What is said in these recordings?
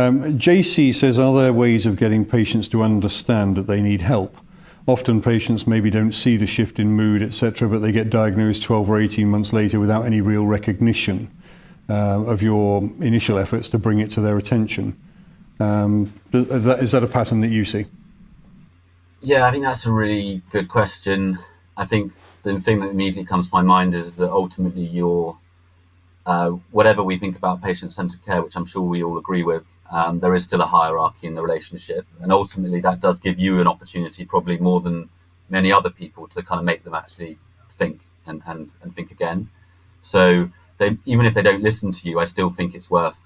JC says, are there ways of getting patients to understand that they need help? Often patients maybe don't see the shift in mood, etc., but they get diagnosed 12 or 18 months later without any real recognition of your initial efforts to bring it to their attention. Is that a pattern that you see? Yeah, I think that's a really good question. I think the thing that immediately comes to my mind is that ultimately whatever we think about patient-centered care, which I'm sure we all agree with, there is still a hierarchy in the relationship. And ultimately that does give you an opportunity, probably more than many other people, to kind of make them actually think and think again. So even if they don't listen to you, I still think it's worth,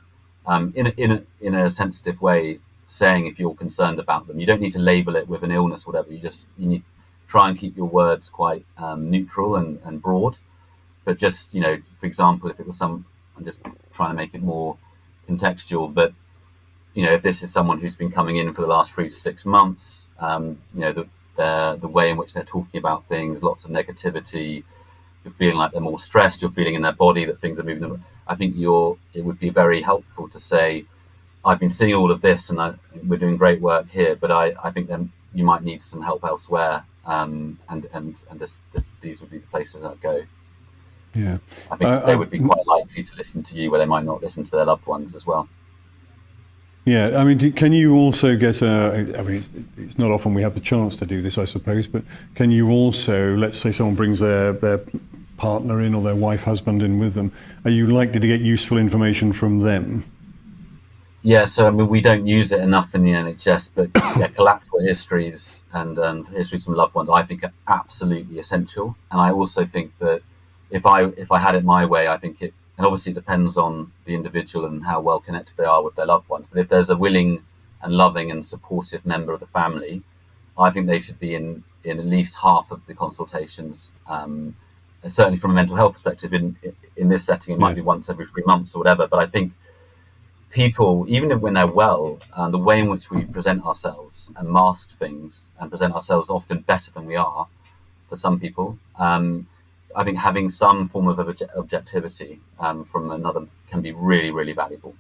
in a sensitive way, saying if you're concerned about them. You don't need to label it with an illness or whatever. You need to try and keep your words quite neutral and broad. But just, for example, if it was I'm just trying to make it more contextual, but, if this is someone who's been coming in for the last 3 to 6 months, the way in which they're talking about things, lots of negativity, you're feeling like they're more stressed, you're feeling in their body that things are moving. I think it would be very helpful to say, I've been seeing all of this and we're doing great work here, but I think then you might need some help elsewhere, and these would be the places I'd go. Yeah, I think they would be quite likely to listen to you where they might not listen to their loved ones as well. Yeah, I mean, can you also get it's not often we have the chance to do this, I suppose, but can you also, let's say someone brings their partner in or their wife, husband in with them, are you likely to get useful information from them? Yeah, so we don't use it enough in the NHS, but yeah, collateral histories and histories from loved ones, I think, are absolutely essential. And I also think that if I had it my way, I think and obviously it depends on the individual and how well connected they are with their loved ones. But if there's a willing and loving and supportive member of the family, I think they should be in at least half of the consultations. And certainly from a mental health perspective, in this setting, it might be once every 3 months or whatever. But I think people, even when they're well, the way in which we present ourselves and mask things and present ourselves often better than we are for some people, I think having some form of objectivity from another can be really, really valuable.